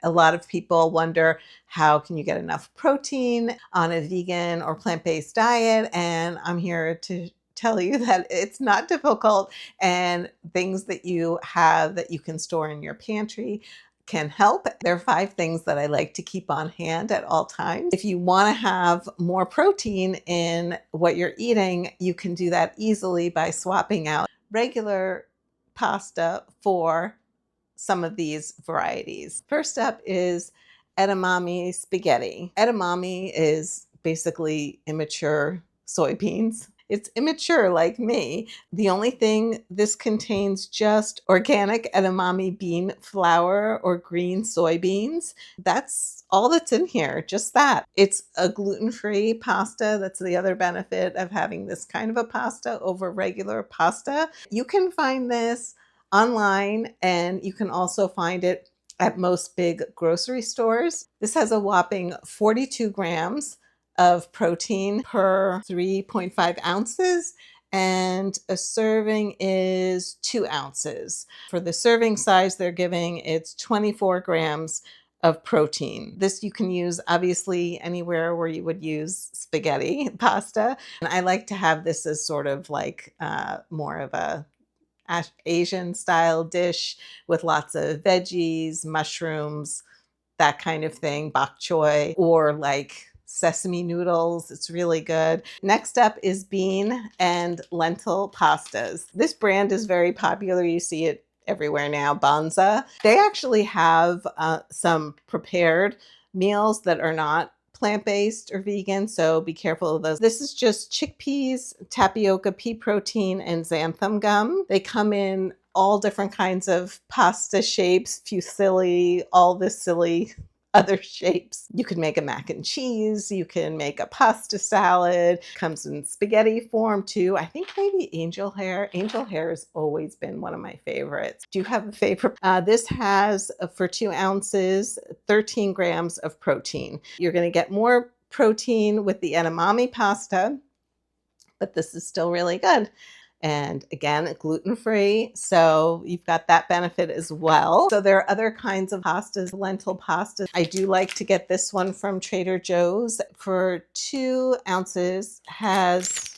A lot of people wonder, how can you get enough protein on a vegan or plant-based diet? And I'm here to tell you that it's not difficult, and things that you have that you can store in your pantry can help. There are 5 things that I like to keep on hand at all times. If you want to have more protein in what you're eating, you can do that easily by swapping out regular pasta for some of these varieties. First up is edamame spaghetti. Edamame is basically immature soybeans. It's immature like me. The only thing, this contains just organic edamame bean flour or green soybeans. That's all that's in here, just that. It's a gluten-free pasta. That's the other benefit of having this kind of a pasta over regular pasta. You can find this online, and you can also find it at most big grocery stores. This has a whopping 42 grams of protein per 3.5 ounces, and a serving is 2 ounces. For the serving size they're giving, it's 24 grams of protein. This you can use obviously anywhere where you would use spaghetti pasta. And I like to have this as sort of like more of a Asian style dish with lots of veggies, mushrooms, that kind of thing, bok choy, or like sesame noodles. It's really good. Next up is bean and lentil pastas. This brand is very popular. You see it everywhere now, Banza. They actually have some prepared meals that are not plant-based or vegan, so be careful of those. This is just chickpeas, tapioca, pea protein, and xanthan gum. They come in all different kinds of pasta shapes, fusilli, all the silly other shapes. You can make a mac and cheese, you can make a pasta salad, comes in spaghetti form too. I think maybe angel hair. Angel hair has always been one of my favorites. Do you have a favorite? This has, for 2 ounces, 13 grams of protein. You're going to get more protein with the edamame pasta, but this is still really good. And again, gluten-free, so you've got that benefit as well. So there are other kinds of pastas, lentil pastas. I do like to get this one from Trader Joe's. For 2 ounces, has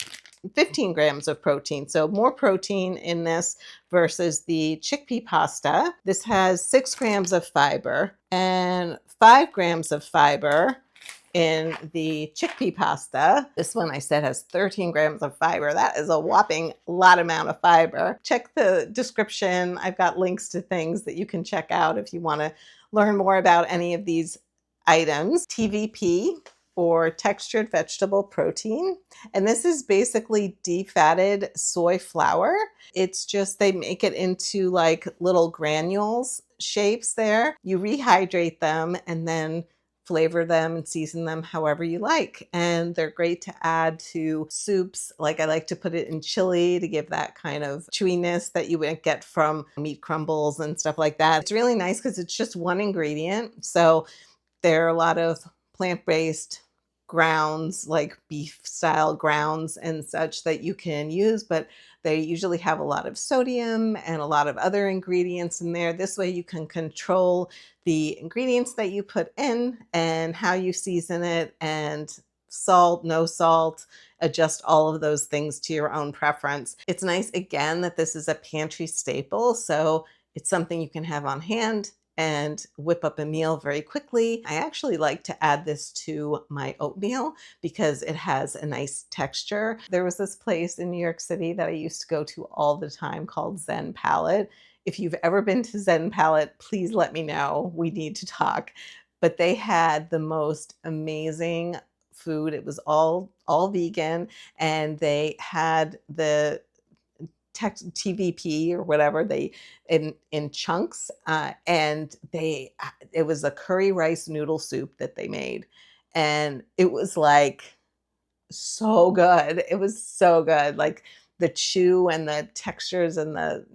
15 grams of protein. So more protein in this versus the chickpea pasta. This has 6 grams of fiber and 5 grams of fiber in the chickpea pasta. This one I said has 13 grams of fiber. That is a whopping lot amount of fiber. Check the description. I've got links to things that you can check out if you want to learn more about any of these items. TVP, or textured vegetable protein. And this is basically defatted soy flour. It's just, they make it into like little granules shapes there. You rehydrate them and then flavor them and season them however you like. And they're great to add to soups. Like I like to put it in chili to give that kind of chewiness that you would get from meat crumbles and stuff like that. It's really nice because it's just one ingredient. So there are a lot of plant-based grounds, like beef style grounds and such, that you can use, but they usually have a lot of sodium and a lot of other ingredients in there. This way you can control the ingredients that you put in and how you season it, and salt, no salt, adjust all of those things to your own preference. It's nice again that this is a pantry staple, so it's something you can have on hand and whip up a meal very quickly. I actually like to add this to my oatmeal because it has a nice texture. There was this place in New York City that I used to go to all the time called Zen Palette. If you've ever been to Zen Palette, please let me know. We need to talk. But they had the most amazing food. It was all vegan, and they had the TVP or whatever they in chunks, and it was a curry rice noodle soup that they made, and it was like so good. It was so good, like the chew and the textures and the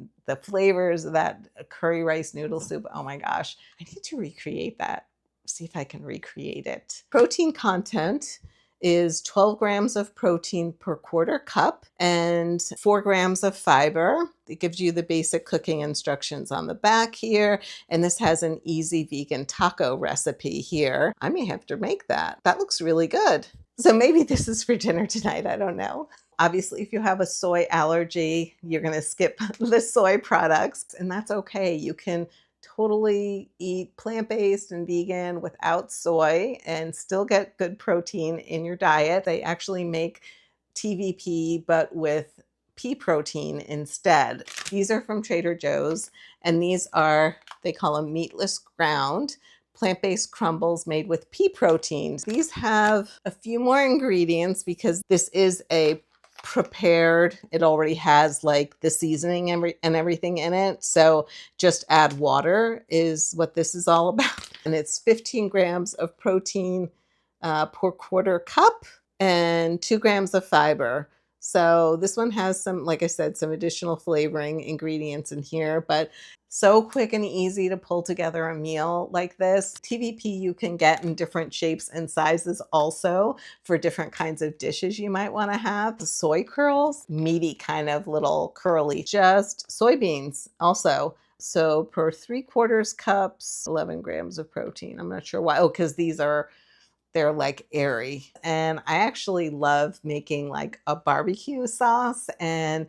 flavors of that curry rice noodle soup. Oh my gosh, I need to recreate that. See if I can recreate it. Protein content is 12 grams of protein per quarter cup and 4 grams of fiber. It gives you the basic cooking instructions on the back here. And this has an easy vegan taco recipe here. I may have to make that. That looks really good. So maybe this is for dinner tonight. I don't know. Obviously, if you have a soy allergy, you're going to skip the soy products, and that's okay. You can totally eat plant-based and vegan without soy and still get good protein in your diet. They actually make TVP, but with pea protein instead. These are from Trader Joe's, and these are, they call them meatless ground plant-based crumbles made with pea protein. These have a few more ingredients because this is a prepared, it already has like the seasoning and everything in it. So just add water is what this is all about. And it's 15 grams of protein per quarter cup and 2 grams of fiber. So this one has some, like I said, some additional flavoring ingredients in here, but so quick and easy to pull together a meal like this. TVP you can get in different shapes and sizes also for different kinds of dishes you might want to have. The soy curls, meaty kind of little curly, just soybeans also. So per 3/4 cups, 11 grams of protein. I'm not sure why. Oh, because they're like airy. And I actually love making like a barbecue sauce and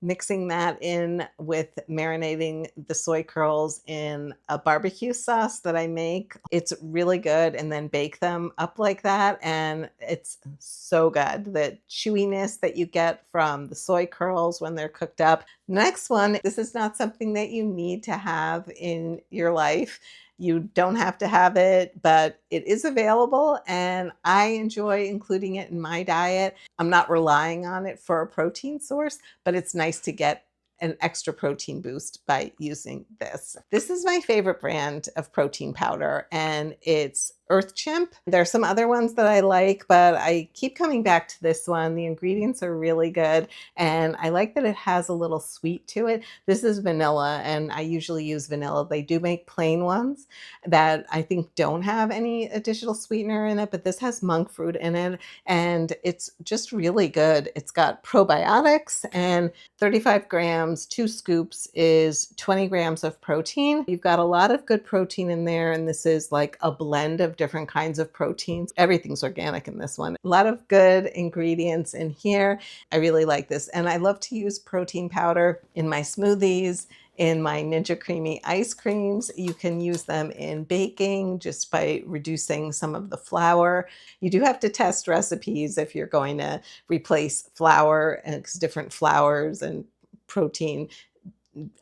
mixing that in with marinating the soy curls in a barbecue sauce that I make. It's really good, and then bake them up like that. And it's so good. The chewiness that you get from the soy curls when they're cooked up. Next one, this is not something that you need to have in your life. You don't have to have it, but it is available and I enjoy including it in my diet. I'm not relying on it for a protein source, but it's nice to get an extra protein boost by using this. This is my favorite brand of protein powder, and it's Earth Chimp. There are some other ones that I like, but I keep coming back to this one. The ingredients are really good, and I like that it has a little sweet to it. This is vanilla, and I usually use vanilla. They do make plain ones that I think don't have any additional sweetener in it, but this has monk fruit in it, and it's just really good. It's got probiotics, and 35 grams, 2 scoops is 20 grams of protein. You've got a lot of good protein in there, and this is like a blend of different kinds of proteins. Everything's organic in this one. A lot of good ingredients in here. I really like this, and I love to use protein powder in my smoothies, in my Ninja Creamy ice creams. You can use them in baking just by reducing some of the flour. You do have to test recipes if you're going to replace flour, because different flours and protein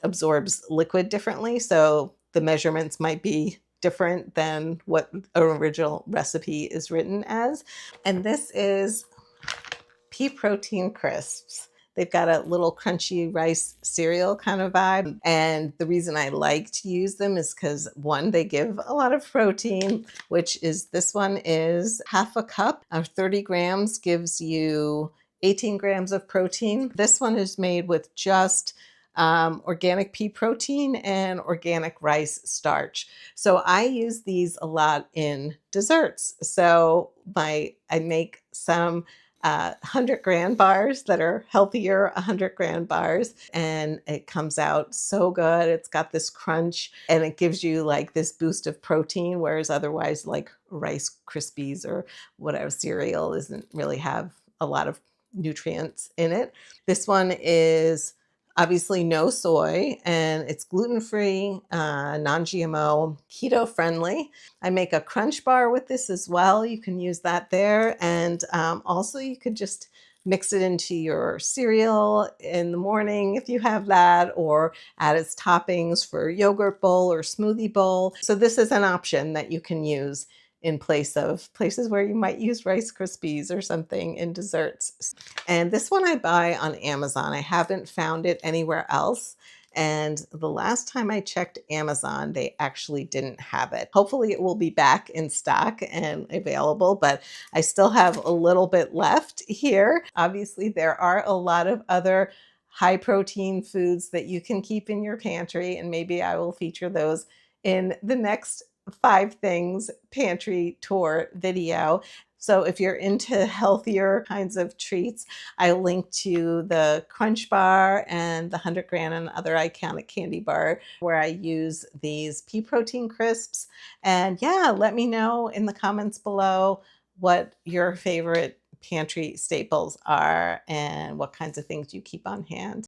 absorbs liquid differently. So the measurements might be different than what an original recipe is written as. And this is pea protein crisps. They've got a little crunchy rice cereal kind of vibe. And the reason I like to use them is because, one, they give a lot of protein, which is, this one is half a cup of 30 grams gives you 18 grams of protein. This one is made with just organic pea protein and organic rice starch. So I use these a lot in desserts. So I make some 100-gram bars that are healthier 100-gram bars, and it comes out so good. It's got this crunch and it gives you like this boost of protein, whereas otherwise like Rice Krispies or whatever cereal doesn't really have a lot of nutrients in it. This one is obviously no soy, and it's gluten-free, non-GMO, keto-friendly. I make a crunch bar with this as well. You can use that there. And also you could just mix it into your cereal in the morning if you have that, or add as toppings for yogurt bowl or smoothie bowl. So this is an option that you can use in place of places where you might use Rice Krispies or something in desserts. And this one I buy on Amazon. I haven't found it anywhere else. And the last time I checked Amazon, they actually didn't have it. Hopefully it will be back in stock and available, but I still have a little bit left here. Obviously, there are a lot of other high protein foods that you can keep in your pantry, and maybe I will feature those in the next 5 things pantry tour video. So if you're into healthier kinds of treats, I link to the Crunch Bar and the 100 Gram and other iconic candy bar where I use these pea protein crisps. And yeah, let me know in the comments below what your favorite pantry staples are and what kinds of things you keep on hand.